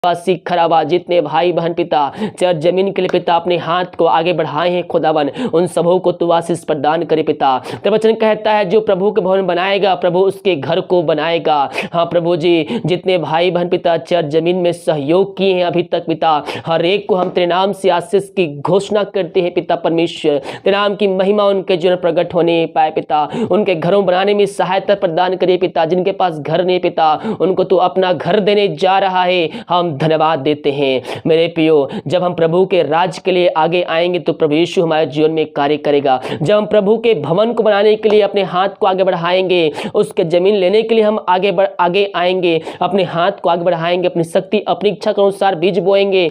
वासी खराबा जितने भाई बहन पिता चर जमीन के लिए पिता अपने हाथ को आगे बढ़ाए हैं खुदावन, उन सबों को तू आशीष प्रदान करे पिता। तेरा वचन कहता है जो प्रभु के भवन बनाएगा प्रभु उसके घर को बनाएगा। हाँ प्रभु जी, जितने भाई बहन पिता चर जमीन में सहयोग किए हैं अभी तक पिता, हर एक को हम तेरे नाम से आशीष की घोषणा करते हैं पिता परमेश्वर। तेरे नाम की महिमा उनके जीवन प्रकट होने पाए पिता, उनके घरों बनाने में सहायता प्रदान करिए पिता। जिनके पास घर नहीं पिता उनको तू अपना घर देने जा रहा है, हम धन्यवाद देते हैं मेरे प्रियो। जब हम प्रभु के राज के लिए आगे आएंगे तो प्रभु यीशु हमारे जीवन में कार्य करेगा। जब हम प्रभु के भवन को बनाने के लिए अपने हाथ को आगे बढ़ाएंगे, उसके जमीन लेने के लिए हम आगे आएंगे, अपने हाथ को आगे बढ़ाएंगे, अपनी शक्ति अपनी इच्छा के अनुसार बीज बोएंगे,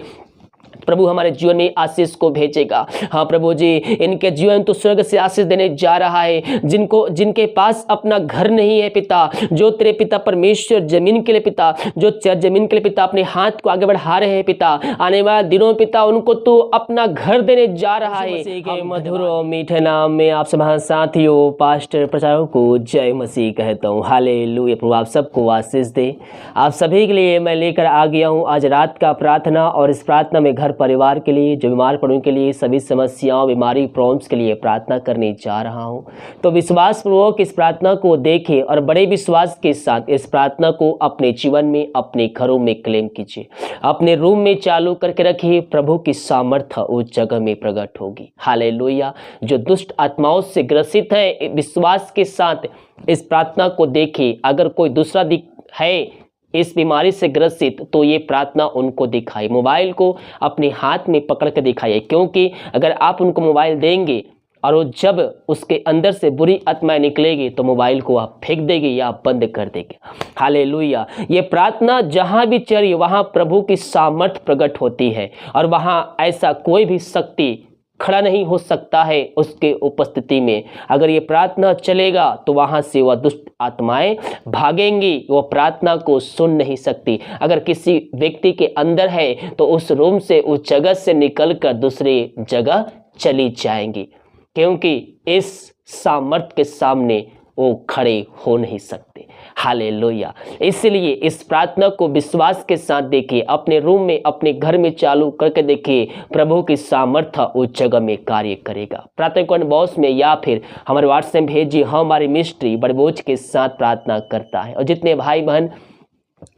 प्रभु हमारे जीवन में आशीष को भेजेगा। हाँ प्रभु जी, इनके जीवन तो स्वर्ग से आशीष देने जा रहा है। जिनके पास अपना घर नहीं है पिता, जो तेरे पिता परमेश्वर जमीन के लिए पिता, जो जमीन के लिए पिता अपने हाथ को आगे बढ़ा रहे हैं पिता, आने वाले दिनों पिता उनको तो अपना घर देने जा रहा है। के मधुर और मीठे नाम में आप सब साथियों पास्टर प्रचारकों को जय मसीह कहता हूँ। हालेलुया। प्रभु आप सबको आशीष दे। आप सभी के लिए मैं लेकर आ गया हूँ आज रात का प्रार्थना, और इस प्रार्थना में घर परिवार के लिए, जो बीमार पड़ों के लिए, सभी समस्याओं बीमारी प्रॉब्लम्स के लिए प्रार्थना करने जा रहा हूं। तो विश्वास पूर्वक इस प्रार्थना को देखें और बड़े विश्वास के साथ इस प्रार्थना को अपने जीवन में, अपने घरों में क्लेम कीजिए, अपने रूम में चालू करके रखिए। प्रभु की सामर्थ्य उस जगह में प्रकट होगी। हालेलुया। जो दुष्ट आत्माओं से ग्रसित है विश्वास के साथ इस प्रार्थना को देखें। अगर कोई दूसरा है इस बीमारी से ग्रसित तो ये प्रार्थना उनको दिखाई, मोबाइल को अपने हाथ में पकड़ के दिखाइए, क्योंकि अगर आप उनको मोबाइल देंगे और वो जब उसके अंदर से बुरी आत्माएं निकलेगी तो मोबाइल को आप फेंक देंगे या आप बंद कर देंगे। हालेलुया। ये प्रार्थना जहां भी चली वहां प्रभु की सामर्थ्य प्रकट होती है, और वहां ऐसा कोई भी शक्ति खड़ा नहीं हो सकता है उसके उपस्थिति में। अगर ये प्रार्थना चलेगा तो वहां से वह दुष्ट आत्माएं भागेंगी, वो प्रार्थना को सुन नहीं सकती। अगर किसी व्यक्ति के अंदर है तो उस रूम से, उस जगह से निकलकर दूसरी जगह चली जाएंगी, क्योंकि इस सामर्थ्य के सामने वो खड़े हो नहीं सकते। हालेलुया। इसलिए इस प्रार्थना को विश्वास के साथ देखिए, अपने रूम में, अपने घर में चालू करके देखिए, प्रभु की सामर्थ्य उस जगह में कार्य करेगा। प्रार्थना को बॉक्स में या फिर हमारे व्हाट्सएप भेजिए। हमारी मिस्ट्री बड़े बोझ के साथ प्रार्थना करता है। और जितने भाई बहन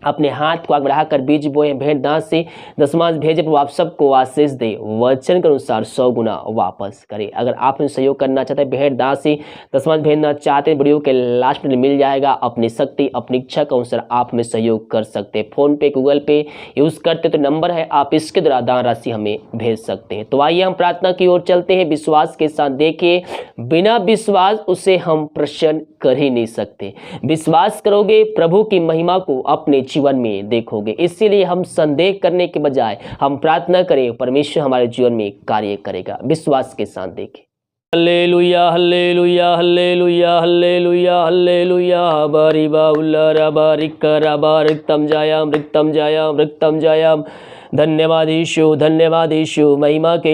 अपने हाथ को आगे बढ़ाकर बीज बोए भेंट दान से दशमांश भेजे, प्रभु आप सबको आशीष दे, वचन के अनुसार 100 गुना वापस करे। अगर आप सहयोग करना चाहते हैं, भेंट दान से दशमांश भेजना चाहते हैं, वीडियो के लास्ट में मिल जाएगा। अपनी शक्ति अपनी इच्छा के अनुसार आप में सहयोग कर सकते हैं। फोन पे, गूगल पे यूज करते तो नंबर है, आप इसके द्वारा दान राशि हमें भेज सकते हैं। तो आइए हम प्रार्थना की ओर चलते हैं। विश्वास के साथ देखिए, बिना विश्वास उसे हम प्रसन्न कर ही नहीं सकते। विश्वास करोगे प्रभु की महिमा को अपने जीवन में देखोगे। इसीलिए हम संदेह करने के बजाय हम प्रार्थना करें, परमेश्वर हमारे जीवन में कार्य करेगा। विश्वास के साथ देखें। Hallelujah hallelujah hallelujah hallelujah hallelujah. बारी बाउल्ला बारिक रिक्तम जायाम रिक्तम जायाम रिक्तम जायाम। धन्यवाद यीशु, धन्यवाद यीशु। महिमा के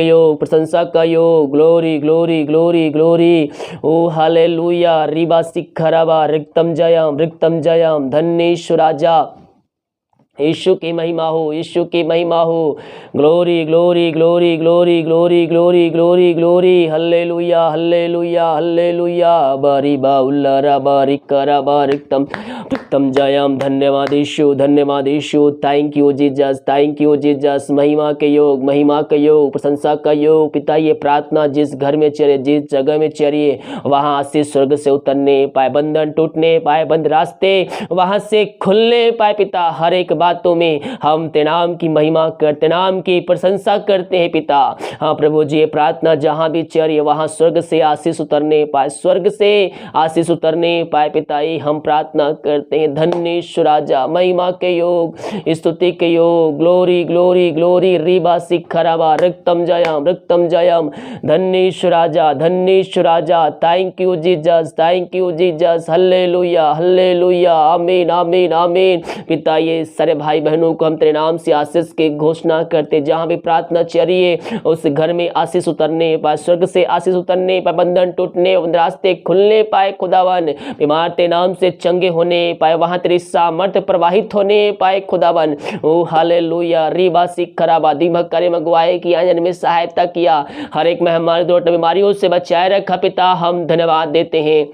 योग, प्रशंसा का योग। Glory glory glory glory. Oh hallelujah. रिबा सिखराबा रिक्तम जयाम। धन्य यीशु राजा, यीशु की महिमा हो, यीशु की महिमा हो। Glory glory glory glory glory glory glory glory. Hallelujah hallelujah hallelujah. बारी बाउल्ला रबा रिक्का रिक्तम जायाम। धन्यवाद यीशु, धन्यवाद Yeshu. Thank you Jesus, thank you Jesus. महिमा के योग, प्रशंसा का योग। पिता ये प्रार्थना जिस घर में चले, जिस जगह में चलिए, वहां आशीष स्वर्ग से उतरने पाए, बंधन टूटने पाए, बंद रास्ते वहां से खुलने पाए। पिता हर एक बातों में हम तेरे नाम की महिमा करते, नाम की प्रशंसा करते हैं पिता। हाँ प्रभु जी, ये प्रार्थना जहां भी चल रही है वहां स्वर्ग से आशीष उतरने पाए, स्वर्ग से आशीष उतरने पाए पिता। ये हम प्रार्थना करते हैं। धन्य यीशु राजा, महिमा के योग, स्तुति के योग। Glory glory glory. रिबा सिखराबा रिक्तम जयाम। धन्य यीशु राजा, धन्य यीशु राजा। Thank you Jesus, thank you Jesus. Hallelujah hallelujah. आमीन आमीन आमीन। पिता ये सारे भाई बहनों को हम तेरे नाम से आशीष की घोषणा करते, जहां भी प्रार्थना चलिए उस घर में आशीष उतरने पाए, स्वर्ग से आशीष उतरने पाए, बंधन टूटने, रास्ते खुलने पाए खुदावन। बीमार तेरे नाम से चंगे होने पाए, वहां तेरी सामर्थ्य प्रवाहित होने पाए खुदावन। ओ हालेलुया। रीबा सिखराबा दिमक करे मगवाए की आंजन में सहायता किया, हर एक महामारी दुर्घटना बीमारियों से बचाए रखा पिता, हम धन्यवाद देते हैं।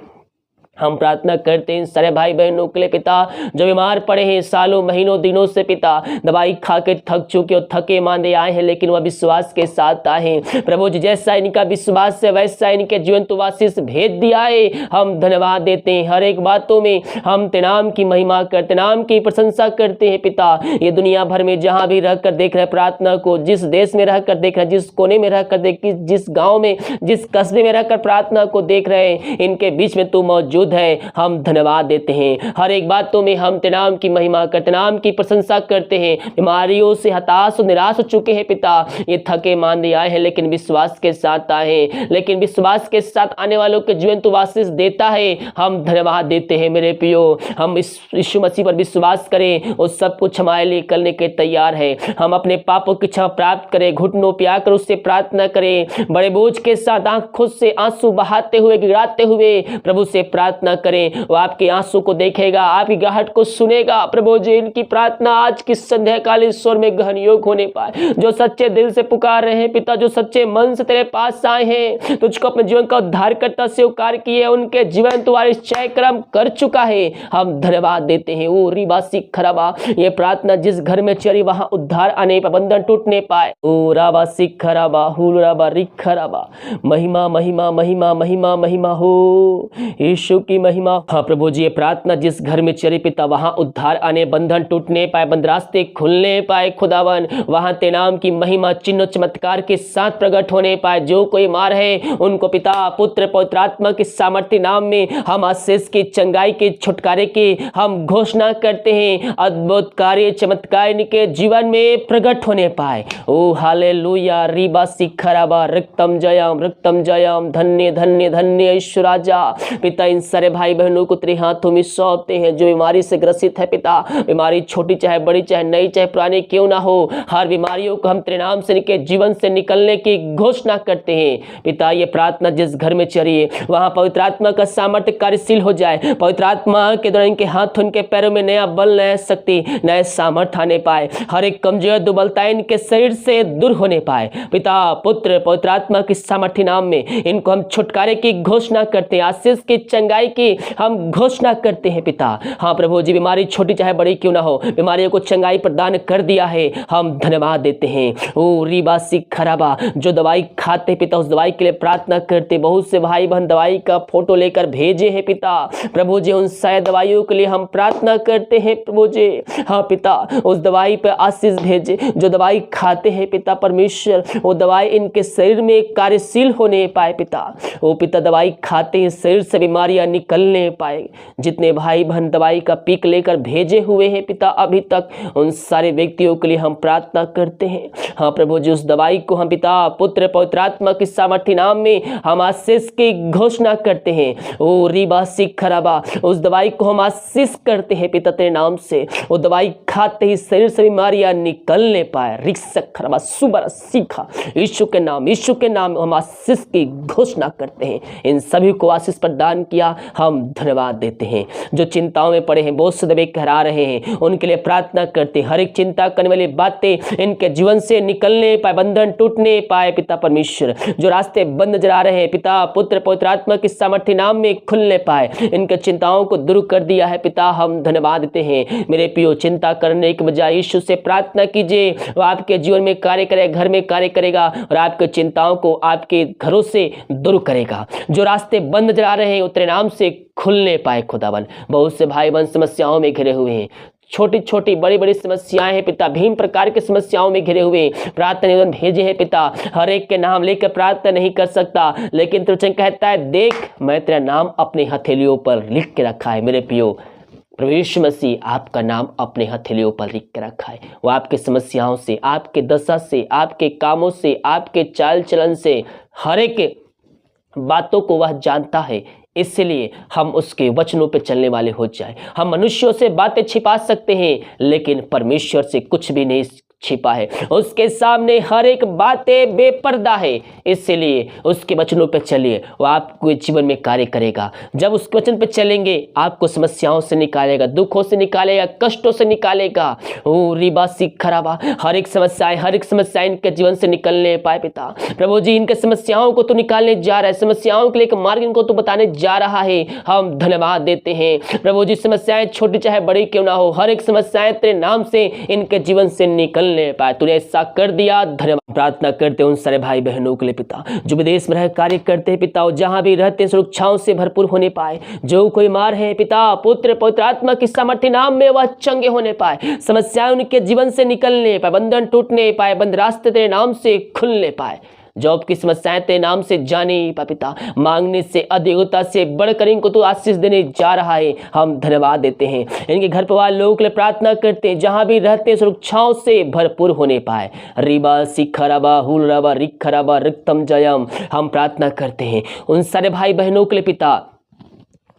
हम प्रार्थना करते हैं सारे भाई बहनों के लिए पिता जो बीमार पड़े हैं सालों महीनों दिनों से पिता, दवाई खा के थक चुके और थके मांदे आए हैं, लेकिन वह विश्वास के साथ आए हैं प्रभु जी। जैसा इनका विश्वास है वैसा इनके जीवन तो आशीष भेज दिया है, हम धन्यवाद देते हैं। हर एक बातों में हम तेरे नाम की महिमा करते, नाम की प्रशंसा करते हैं पिता। ये दुनिया भर में जहाँ भी रहकर देख रहे प्रार्थना को, जिस देश में रहकर देख रहे, जिस कोने में रहकर देख, जिस गाँव में, जिस कस्बे में रहकर प्रार्थना को देख रहे हैं, इनके बीच में तू मौजूद है, हम धन्यवाद देते हैं। हर एक बातों में हम तेरे नाम की महिमा करते, नाम की प्रशंसा करते हैं। बीमारियों से हताश और निराश हो चुके हैं पिता, ये थके मांदे आए हैं लेकिन विश्वास के साथ आए हैं, लेकिन विश्वास के साथ आने वालों के जीवन तो आशीष देता है, हम धन्यवाद देते हैं मेरे प्रियो। हम इस यीशु मसीह पर विश्वास करें और सब कुछ हमारे लिए करने के तैयार है। हम अपने पापों की क्षमा प्राप्त करें, घुटनों पे आकर उससे प्रार्थना करें, बड़े बोझ के साथ आंखों से आंसू बहाते हुए, गिराते हुए प्रभु से प्रार्थना करें। वो आपके आंसू को देखेगा, आपकी गाहट को सुनेगा प्रभु जी। इनकी प्रार्थना आज की संध्या काल ईश्वर में गहन योग होने पाए। जो सच्चे दिल से पुकार रहे हैं पिता, जो सच्चे मन से तेरे पास आए हैं, तुझको अपने जीवन का उद्धारकर्ता स्वीकार किए, उनके जीवन तुम्हारे चय कर्म कर चुका है, हम धन्यवाद देते हैं। ओ रिबासी खराबा, ये प्रार्थना जिस घर में चली वहां उद्धार आने पर, बंधन टूटने पाए। ओ राबासी खराबा हुलराबा रिखराबा, महिमा महिमा महिमा महिमा महिमा हो यीशु की महिमा। हाँ प्रभु जी, ये प्रार्थना जिस घर में चली पिता वहां उद्धार आने, बंधन टूटने पाए, बंद रास्ते खुलने पाए खुदावन, वहां तेरे नाम की महिमा चिन्ह चमत्कार के साथ प्रकट होने पाए। जो कोई मार है उनको पिता पुत्र पवित्र आत्मा के सामर्थ्य नाम में हम आशीष की, चंगाई के, छुटकारे की हम घोषणा करते हैं। अद्भुत कार्य चमत्कार इनके जीवन में प्रकट होने पाए। ओ हालेलुया। रीबा सिखराबा रक्तम जयम धन्य धन्य धन्य यीशु राजा। पिता इन सारे भाई बहनों को तेरे हाथों में सौंपते हैं जो बीमारी से ग्रसित है पिता, बीमारी छोटी चाहे बड़ी, चाहे नई चाहे पुरानी क्यों ना हो, हर बीमारियों को हम तेरे नाम से इनके जीवन से निकलने की घोषणा करते हैं पिता। ये प्रार्थना जिस घर में चली है वहां पवित्र आत्मा का सामर्थ्य कार्यशील हो जाए। पवित्र आत्मा के द्वारा इनके हाथों, इनके पैरों में नया बल, नया शक्ति, नए सामर्थ्य आने पाए। हर एक कमजोर दुर्बलता इनके शरीर से दूर होने पाए पिता। पुत्र पवित्र आत्मा की सामर्थ्य नाम में इनको हम छुटकारे की घोषणा करते हैं, आशीष की, चंगाई की हम घोषणा करते हैं पिता। हाँ प्रभु जी, बीमारी छोटी चाहे बड़ी क्यों ना हो, बीमारियों को चंगाई प्रदान कर दिया है, हम धन्यवाद देते हैं। ओ रिबासी खराबा, जो दवाई खाते पिता उस दवाई के लिए प्रार्थना करते। बहुत से भाई बहन दवाई का फोटो लेकर भेजे हैं पिता प्रभु जी, उन सारे दवाइयों के लिए हम प्रार्थना करते हैं प्रभु जी। हाँ पिता, उस दवाई पर आशीष भेजे जो दवाई खाते हैं पिता परमेश्वर, वो दवाई इनके शरीर में कार्यशील होने पाए पिता। ओ पिता, दवाई खाते हैं शरीर से बीमारियां निकलने पाए। जितने भाई बहन दवाई का पीक लेकर भेजे हुए हैं पिता अभी तक, उन सारे व्यक्तियों के लिए हम प्रार्थना करते हैं। हाँ प्रभु जी, उस दवाई को हम पिता पुत्र पवित्र आत्मा की सामर्थ्य नाम में हम आशीष की घोषणा करते हैं। ओ रिबा सिखराबा, उस दवाई को हम आशीष करते हैं पिता तेरे नाम से। वो दवाई खाते ही शरीर से बीमारियां निकलने पाए। रिक्सक खराबा सुबर सीखा, यीशु के नाम, यीशु के नाम हम आशीष की घोषणा करते हैं। इन सभी को आशीष प्रदान किया, हम धन्यवाद देते हैं। जो चिंताओं में पड़े हैं, बोझ से दबे कहरा रहे हैं, उनके लिए प्रार्थना करते हैं। हर एक चिंता करने वाली बातें इनके जीवन से निकलने पाए, बंधन टूटने पाए पिता परमेश्वर। जो रास्ते बंद नजर आ रहे हैं पिता पुत्र पवित्र आत्मा की सामर्थ्य नाम में खुलने पाए, इनके चिंताओं को दूर कर दिया है पिता, हम धन्यवाद देते हैं। मेरे प्रियो, चिंता करने के बजाय यीशु से प्रार्थना कीजिए, वो आपके जीवन में कार्य करेगा, घर में कार्य करेगा और आपके चिंताओं को आपके घरों से दूर करेगा। जो रास्ते बंद नजर आ रहे हैं उतरे नाम से खुलने पाए खुदावन। बहुत से भाई बहन समस्याओं में घिरे हुए हैं, छोटी छोटी बड़ी बड़ी समस्याएं हैं पिता, भिन्न प्रकार की समस्याओं में घिरे हुए प्रार्थना निवेदन भेजे हैं पिता। हर एक के नाम लेकर प्रार्थना नहीं कर सकता, लेकिन तुझे कहता है देख मैं तेरा नाम अपनी हथेलियों पर लिख के रखा है। मेरे प्रियो, प्रभु यीशु मसीह आपका नाम अपने हथेलियों पर लिख के रखा है। वो आपके समस्याओं से, आपके दशा से, आपके कामों से, आपके चाल चलन से, हर एक बातों को वह जानता है। इसलिए हम उसके वचनों पे चलने वाले हो जाए। हम मनुष्यों से बातें छिपा सकते हैं लेकिन परमेश्वर से कुछ भी नहीं छिपा है, उसके सामने हर एक बातें बेपर्दा है। इसलिए उसके वचनों पर चलिए, वो आपके जीवन में कार्य करेगा। जब उसके वचन पर चलेंगे आपको समस्याओं से निकालेगा, दुखों से निकालेगा, कष्टों से निकालेगा। ओ रिबा सिखराबा, हर एक समस्या इनके जीवन से निकलने पाए पिता। प्रभु जी इनके समस्याओं को तो निकालने जा रहा है, समस्याओं के लिए एक मार्ग इनको तो बताने जा रहा है। हम धन्यवाद देते हैं प्रभु जी, समस्याएं छोटी चाहे बड़ी क्यों ना हो, हर एक समस्याएं तेरे नाम से इनके जीवन से निकलने पाए। तूने ऐसा कर दिया, धन्यवाद। प्रार्थना करते उन सारे भाई बहनों के लिए पिता जो विदेश में रह कार्य करते हैं पिता, जहां भी रहते सुरक्षाओं से भरपूर होने पाए। जो कोई मार है पिता, पुत्र पवित्र आत्मा की सामर्थ्य नाम में वह चंगे होने पाए, समस्याएं उनके जीवन से निकलने पाए, बंधन टूटने पाए, बंद रास्ते तेरे नाम से खुलने पाए। जॉब की समस्याएं तेरे नाम से जाने पाए पिता, मांगने से अधिकता से बढ़कर इनको तू आशीष देने जा रहा है। हम धन्यवाद देते हैं। इनके घर परिवार लोगों के लिए प्रार्थना करते हैं, जहां भी रहते हैं सुरक्षाओं से भरपूर होने पाए। रिबा सिखराबा हुलराबा रिखराबा रिक्तम जयम। हम प्रार्थना करते हैं उन सारे भाई बहनों के लिए पिता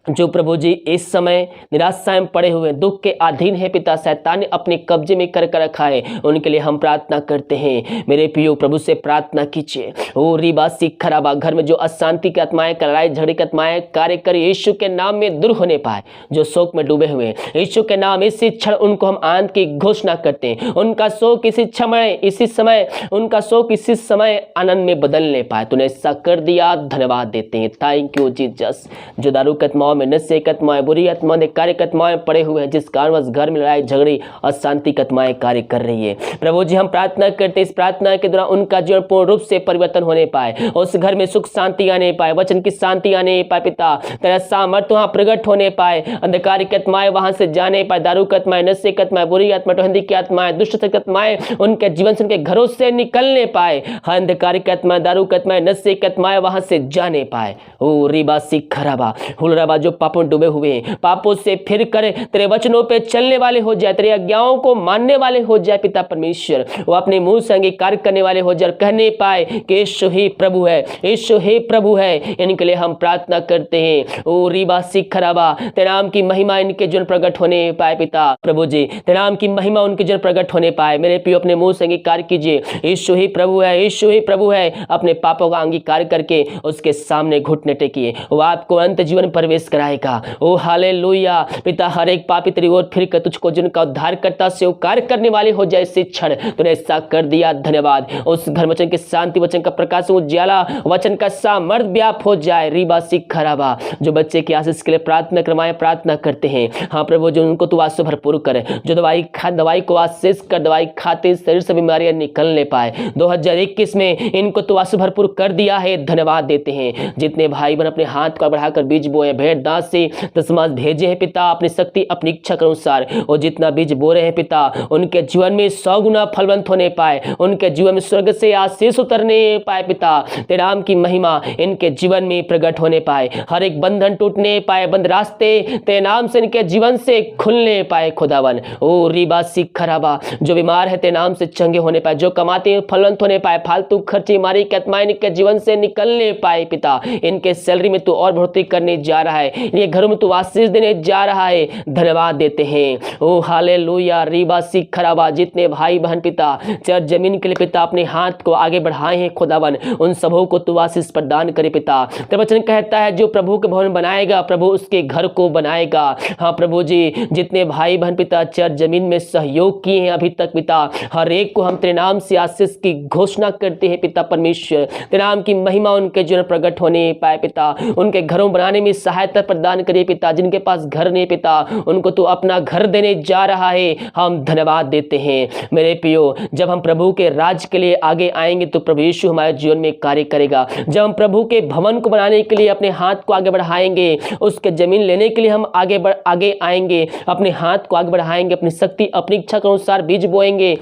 जो प्रभु जी इस समय निराशा में पड़े हुए दुख के अधीन है पिता, शैतान ने अपने कब्जे में कर रखा है, उनके लिए हम प्रार्थना करते हैं। मेरे प्रियो प्रभु से प्रार्थना कीजिए। ओ रिबा सिखराबा, घर में जो अशांति की आत्माएं, लड़ाई झगड़े की आत्माएं कार्य कर यीशु के नाम में दूर होने पाए। जो शोक में डूबे हुए यीशु के नाम इसी क्षण उनको हम आनंद की घोषणा करते हैं। उनका शोक इसी समय उनका शोक इसी समय आनंद में बदलने पाए। तूने ऐसा कर दिया, धन्यवाद देते हैं। Thank you Jesus. जो दारू की आत्माओं में, नशे की आत्माएं, बुरी आत्माओं ने कार्य की आत्माएं पड़े हुए हैं, जिस कारणवश घर में लड़ाई झगड़ी अशांति की आत्माएं कार्य कर रही है, प्रभु जी हम प्रार्थना करते हैं इस प्रार्थना के दौरान उनका जीवन पूर्ण रूप से परिवर्तन होने पाए, उस घर में सुख शांति आने पाए, वचन की शांति आने पाए पिता, तेरा सामर्थ्य वहां प्रकट होने पाए, अंधकार की आत्माएं वहां से जाने पाए, दारू की आत्माएं, नशे की आत्माएं, बुरी आत्मा, टहंदी की आत्माएं, दुष्ट की आत्माएं उनके जीवन से, उनके घरों से निकलने पाए। अंधकार की आत्माएं, दारू की आत्माएं, नशे की आत्माएं वहां से जाने पाए। ओ रिबा सिखराबा हुलराबा, जो पापों में डूबे हुए हैं, पापों से फिर कर तेरे वचनों पे चलने वाले हो जाए, तेरे आज्ञाओं को मानने वाले हो जाए पिता परमेश्वर, वो अपने मुंह से अंगीकार करने वाले हो जाए, कहने पाए कि यीशु ही प्रभु है, यीशु ही प्रभु है। इनके लिए हम प्रार्थना करते हैं। ओ रिबा सिखराबा, तेरे नाम की महिमा इनके जीवन प्रकट होने पाए पिता, प्रभु जी तेरे नाम की महिमा उनके जीवन प्रकट होने पाए। मेरे प्रिय अपने मुंह से अंगीकार कीजिए, यीशु ही प्रभु है, यीशु ही प्रभु है। अपने पापों का अंगीकार करके उसके सामने घुटने टेकिए, वो आपको अनंत जीवन प्रवेश कराएगा। ओ हालेलुया पिता, हर एक पापी तेरी ओर फिर कर तुझको जिनका उद्धारकर्ता स्वीकार करने वाले हो जाए इसी क्षण, तूने ऐसा कर दिया, धन्यवाद। उस घर वचन की शांति, वचन का प्रकाश, उज्याला, वचन का सामर्थ व्याप हो जाए। रिबा सिखराबा, जो बच्चे की आशीष के लिए प्रार्थना करते हैं, हाँ प्रभु जो उनको तू आशीष भरपूर करे, जो दवाई को आशीष कर, दवाई खाते शरीर से बीमारियां निकलने पाए। 2021 में इनको तू आशीष भरपूर कर दिया है, धन्यवाद देते हैं। जितने भाई बहन अपने हाथ को बढ़ाकर बीज बोए, भेड़ दांत से दशमांश भेजे हैं पिता, अपनी शक्ति अपनी इच्छा के अनुसार, और जितना बीज बो रहे हैं पिता, उनके जीवन में 100 गुना फलवंत होने पाए, उनके जीवन में स्वर्ग से आशीष उतरने पाए पिता, तेरे नाम की महिमा इनके जीवन में प्रकट होने पाए, हर एक बंधन टूटने पाए, बंद रास्ते तेरे नाम से इनके जीवन से खुलने पाए खुदावन। ओ रिबा सिखराबा, जो बीमार है तेरे नाम से चंगे होने पाए, जो कमाते हैं फलवंत होने पाए, फालतू खर्ची मारी की आत्माएं इनके जीवन से निकलने पाए पिता, इनके सैलरी में तू और बढ़ोतरी करने जा रहा है, इनके घरों में तू आशीष देने जा रहा है, धन्यवाद देते हैं। ओ हालेलुया रिबा सिखराबा, जितने भाई बहन पिता चर्च जमीन के लिए पिता अपने हाथ को आगे बढ़ाए हैं खुदावन, उन सबों को तू आशीष प्रदान करे पिता। तेरा वचन कहता है जो प्रभु के भवन बनाएगा प्रभु उसके घर को बनाएगा। हाँ प्रभु जी, जितने भाई बहन पिता चर्च जमीन में सहयोग किए हैं अभी तक पिता, हर एक को हम तेरे नाम से आशीष की घोषणा करते हैं पिता परमेश्वर, तेरे नाम की महिमा उनके जीवन प्रकट होने पाए पिता, उनके घरों बनाने में सहायता प्रदान करिए पिता, जिनके पास घर नहीं पिता उनको तो अपना घर देने जा रहा है, हम धन्यवाद देते हैं। मेरे प्रियो, जब हम प्रभु के राज के लिए आगे आएंगे तो प्रभु यीशु हमारे जीवन में कार्य करेगा। जब हम प्रभु के भवन को बनाने के लिए अपने हाथ को आगे बढ़ाएंगे, उसके जमीन लेने के लिए हम आगे आएंगे, अपने हाथ को आगे बढ़ाएंगे, अपनी शक्ति अपनी इच्छा के अनुसार बीज बोएंगे,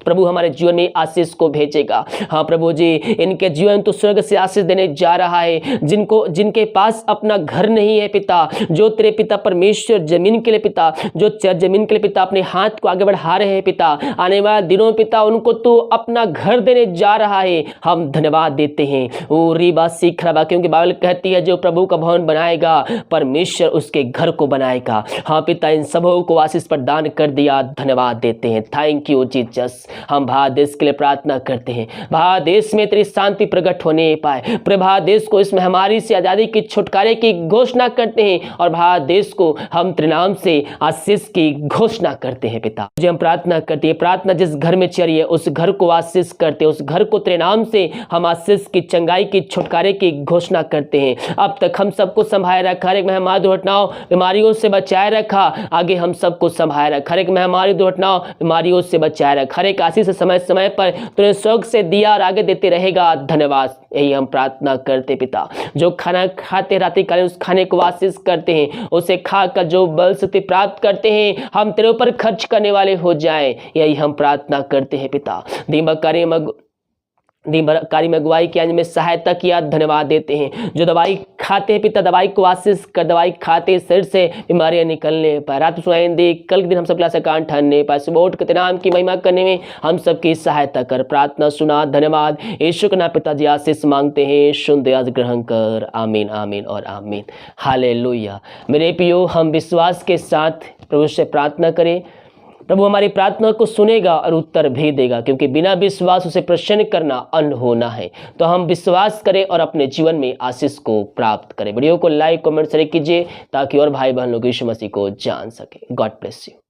प्रभु हमारे जीवन में आशीष को भेजेगा। हाँ प्रभु जी, इनके जीवन तो स्वर्ग से आशीष देने जा रहा है, जिनके पास अपना घर नहीं है पिता, जो तेरे पिता परमेश्वर जमीन के लिए पिता, जो चर्च जमीन के लिए पिता अपने हाथ को आगे बढ़ा रहे हैं पिता, आने वाले दिनों में पिता उनको तो अपना घर देने जा रहा है, हम धन्यवाद देते हैं। ओ रिबा सिखराबा, क्योंकि बाइबल कहती है जो प्रभु का भवन बनाएगा परमेश्वर उसके घर को बनाएगा। हाँ पिता, इन सबों को आशीष प्रदान कर दिया, धन्यवाद देते हैं। Thank you Jesus. हम भारत देश के लिए प्रार्थना करते हैं, भारत देश में तेरी शांति प्रकट होने पाए। पूरे भारत देश को इस महामारी से आज़ादी की छुटकारे की घोषणा करते हैं और भारत देश को हम तेरे नाम से आशीष की घोषणा करते हैं। पिता जो हम प्रार्थना करते हैं, प्रार्थना जिस घर में चली है उस घर को आशीष करते हैं, उस घर को तेरे नाम से हम आशीष की, चंगाई की, छुटकारे की घोषणा करते हैं। अब तक हम सबको संभाले रखा, हर एक महामारी दुर्घटनाओं बीमारियों से बचाए रखा, आगे हम सबको संभाले रखा, हर एक महामारी दुर्घटनाओं बीमारियों से बचाए रखा, हर एक आशीष समय समय पर तूने स्वर्ग से दिया और आगे देते रहेगा। धन्यवाद, यही हम प्रार्थना करते पिता। जो खाना खाते रात्रि कालीन उस खाने को आशीष करते हैं, उसे खाकर जो बल शक्ति प्राप्त करते हैं हम तेरे ऊपर खर्च करने वाले हो जाएं, यही हम प्रार्थना करते हैं पिता। दीमकारी में अगुवाई के में सहायता किया, धन्यवाद देते हैं। जो दवाई खाते हैं पिता, दवाई को आशीष कर, दवाई खाते शरीर से बीमारियां निकलने पाए, रात सुनाई दे, कल के दिन हम सब क्लास कान ठहरने पाए, सुबह उठ के नाम की महिमा करने में हम सबकी सहायता कर। प्रार्थना सुना, धन्यवाद। यीशु के नाम पिताजी आशीष मांगते हैं, सुन दे, आज ग्रहण कर। आमीन, आमीन और आमीन। हालेलुया। मेरे प्रियो, हम विश्वास के साथ प्रभु से प्रार्थना करें। प्रभु हमारी प्रार्थना को सुनेगा और उत्तर भी देगा, क्योंकि बिना विश्वास उसे प्रसन्न करना अन्न होना है। तो हम विश्वास करें और अपने जीवन में आशीष को प्राप्त करें। वीडियो को लाइक, कमेंट, शेयर कीजिए ताकि और भाई बहन लोग यीशु मसीह को जान सके। God bless you.